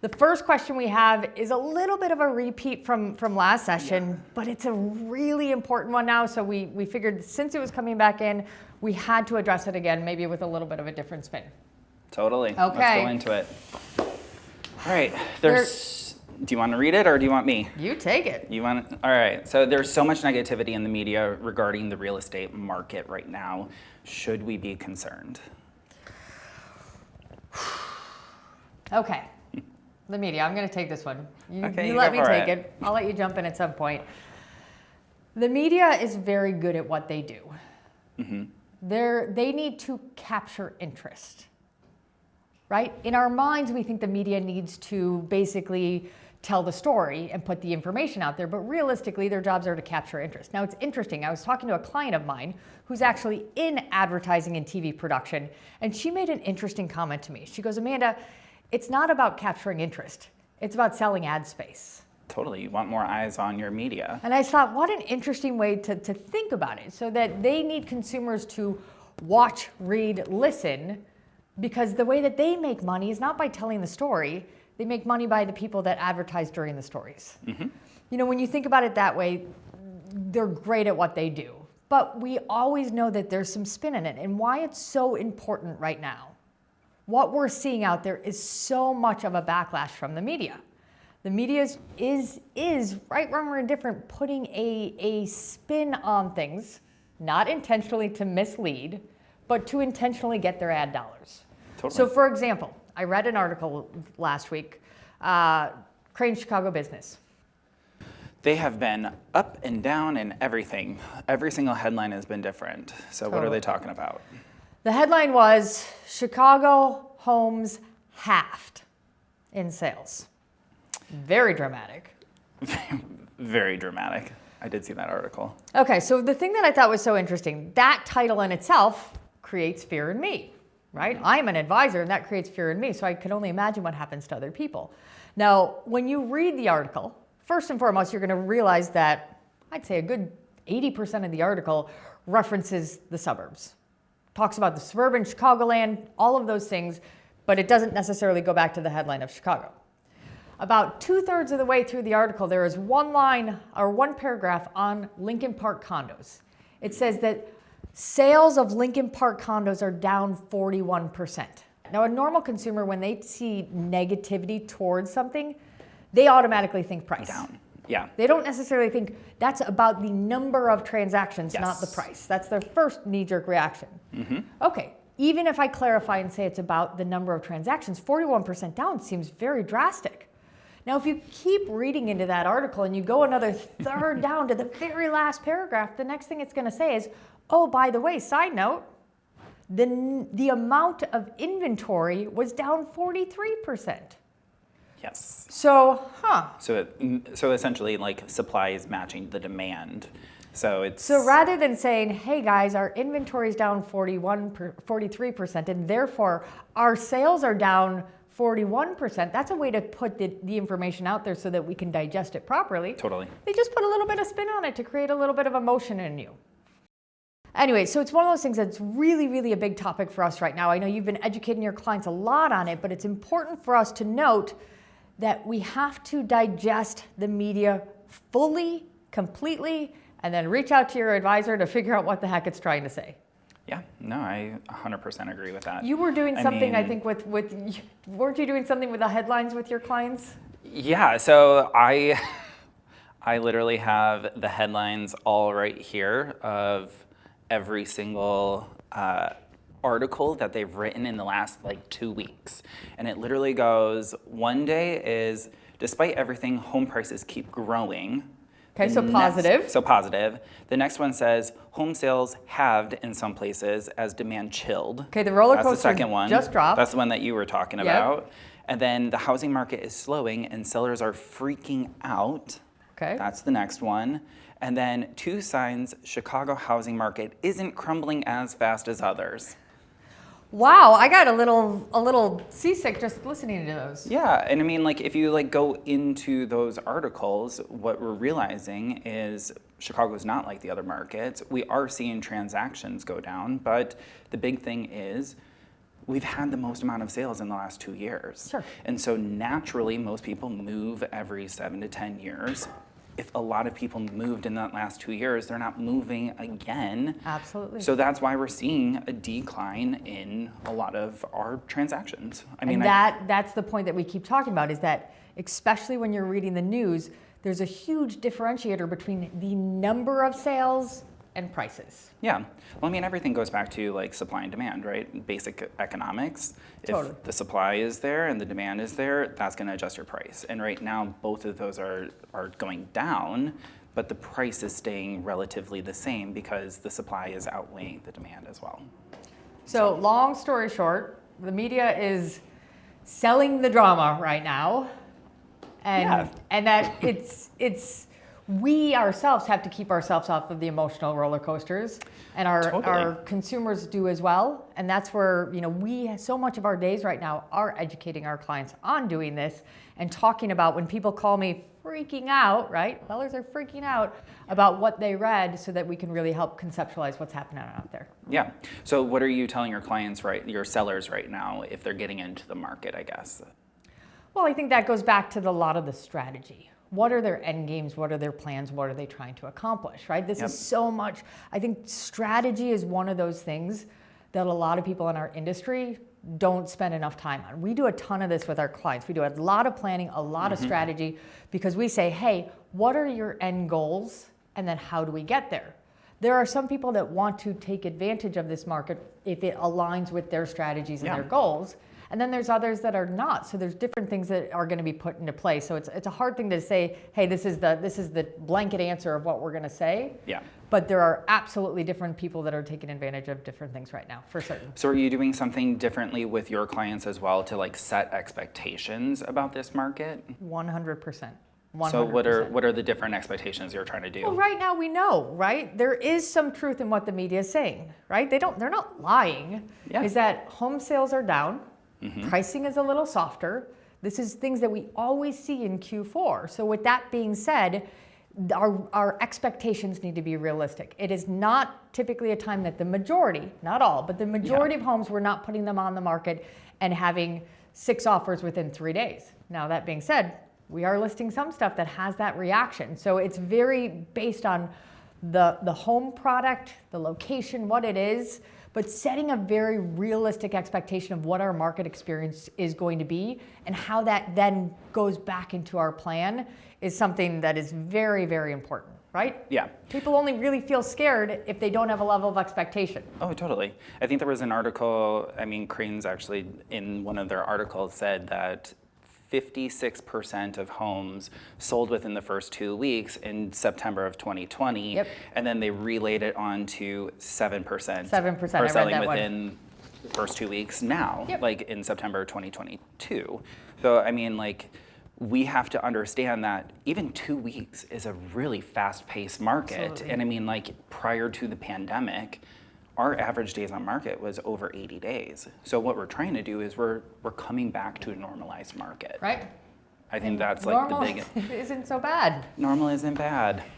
The first question we have is a little bit of a repeat from last session, but it's a really important one now. So we figured since it was coming back in, we had to address it again, maybe with a little bit of a different spin. Totally. Okay. Let's go into it. All right. Do you want to read it or do you want me? You take it. All right. So there's so much negativity in the media regarding the real estate market right now. Should we be concerned? Okay. The media, I'm going to take this one. You you let go me for take it. I'll let you jump in at some point. The media is very good at what they do. Mm-hmm. They need to capture interest, right? In our minds, we think the media needs to basically tell the story and put the information out there, but realistically, their jobs are to capture interest. Now, it's interesting. I was talking to a client of mine who's actually in advertising and TV production, and she made an interesting comment to me. She goes, Amanda, it's not about capturing interest. It's about selling ad space. Totally. You want more eyes on your media. And I thought, what an interesting way to think about it, so that they need consumers to watch, read, listen, because the way that they make money is not by telling the story. They make money by the people that advertise during the stories. Mm-hmm. You know, when you think about it that way, they're great at what they do. But we always know that there's some spin in it, and why it's so important right now. What we're seeing out there is so much of a backlash from the media. The media is right, wrong, or indifferent, putting a spin on things, not intentionally to mislead, but to intentionally get their ad dollars. Totally. So for example, I read an article last week, Crane Chicago Business. They have been up and down and everything. Every single headline has been different. So What are they talking about? The headline was, Chicago homes halved in sales. Very dramatic. Very dramatic. I did see that article. Okay, so the thing that I thought was so interesting, that title in itself creates fear in me, right? I'm an advisor and that creates fear in me, so I can only imagine what happens to other people. Now, when you read the article, first and foremost, you're going to realize that I'd say a good 80% of the article references the suburbs. Talks about the suburban Chicagoland, all of those things, but it doesn't necessarily go back to the headline of Chicago. About 2/3 of the way through the article, there is one line or one paragraph on Lincoln Park condos. It says that sales of Lincoln Park condos are down 41%. Now, a normal consumer, when they see negativity towards something, they automatically think price. Down. Yeah. They don't necessarily think that's about the number of transactions, Yes. not the price. That's their first knee-jerk reaction. Mm-hmm. Okay, even if I clarify and say it's about the number of transactions, 41% down seems very drastic. Now, if you keep reading into that article and you go another third down to the very last paragraph, the next thing it's going to say is, oh, by the way, side note, the amount of inventory was down 43%. Yes. So, So essentially, like, supply is matching the demand. So rather than saying, hey guys, our inventory is down 43%, and therefore our sales are down 41%, that's a way to put the information out there so that we can digest it properly. Totally. They just put a little bit of spin on it to create a little bit of emotion in you. Anyway, so it's one of those things that's really, really a big topic for us right now. I know you've been educating your clients a lot on it, but it's important for us to note that we have to digest the media fully, completely, and then reach out to your advisor to figure out what the heck it's trying to say. Yeah, no, I 100% agree with that. You were doing something, I think, weren't you doing something with the headlines with your clients? Yeah, so I literally have the headlines all right here of every single article that they've written in the last 2 weeks. And it literally goes, one day is, despite everything, home prices keep growing. Okay, so positive. So positive. The next one says, home sales halved in some places as demand chilled. Okay, the roller coaster That's the second one. just dropped. That's the one that you were talking about. And then the housing market is slowing and sellers are freaking out. Okay. That's the next one. And then 2 signs Chicago housing market isn't crumbling as fast as others. Wow, I got a little seasick just listening to those. Yeah, and I mean, if you go into those articles, what we're realizing is Chicago's not like the other markets. We are seeing transactions go down, but the big thing is we've had the most amount of sales in the last 2 years. Sure. And so naturally, most people move every 7 to 10 years. If a lot of people moved in that last 2 years, they're not moving again. Absolutely. So that's why we're seeing a decline in a lot of our transactions. And that's the point that we keep talking about, is that especially when you're reading the news, there's a huge differentiator between the number of sales and prices. Yeah. Well, I mean, everything goes back to like supply and demand, right? Basic economics. Totally. If the supply is there and the demand is there, that's going to adjust your price. And right now, both of those are going down, but the price is staying relatively the same because the supply is outweighing the demand as well. So long story short, the media is selling the drama right now. And that it's we ourselves have to keep ourselves off of the emotional roller coasters, and our consumers do as well. And that's where, we, so much of our days right now are educating our clients on doing this and talking about when people call me freaking out, right? Sellers are freaking out about what they read, so that we can really help conceptualize what's happening out there. Yeah. So what are you telling your clients, your sellers right now, if they're getting into the market, I guess? Well, I think that goes back to a lot of the strategy. What are their end games? What are their plans? What are they trying to accomplish, right? This is so much, I think strategy is one of those things that a lot of people in our industry don't spend enough time on. We do a ton of this with our clients. We do a lot of planning, a lot of strategy, because we say, hey, what are your end goals? And then how do we get there? There are some people that want to take advantage of this market if it aligns with their strategies and their goals. And then there's others that are not. So there's different things that are going to be put into place. So it's a hard thing to say, hey, this is the blanket answer of what we're going to say. Yeah. But there are absolutely different people that are taking advantage of different things right now, for certain. So are you doing something differently with your clients as well to like set expectations about this market? 100%. So what are the different expectations you're trying to do? Well, right now we know, right? There is some truth in what the media is saying, right? They're not lying. Yeah. Is that home sales are down. Pricing is a little softer. This is things that we always see in Q4. So with that being said, our expectations need to be realistic. It is not typically a time that the majority, not all, but the majority of homes, we're not putting them on the market and having 6 offers within 3 days. Now, that being said, we are listing some stuff that has that reaction. So it's very based on the home product, the location, what it is, but setting a very realistic expectation of what our market experience is going to be and how that then goes back into our plan is something that is very, very important, right? Yeah. People only really feel scared if they don't have a level of expectation. Oh, totally. I think there was an article, Crane's actually in one of their articles said that 56% of homes sold within the first 2 weeks in September of 2020. Yep. And then they relayed it on to 7%. 7%, are I read selling that within the first 2 weeks now, Yep. like in September 2022. So, we have to understand that even 2 weeks is a really fast-paced market. Absolutely. And prior to the pandemic, our average days on market was over 80 days. So what we're trying to do is we're coming back to a normalized market. Right? I think that's the Normal biggest. isn't so bad. Normal isn't bad.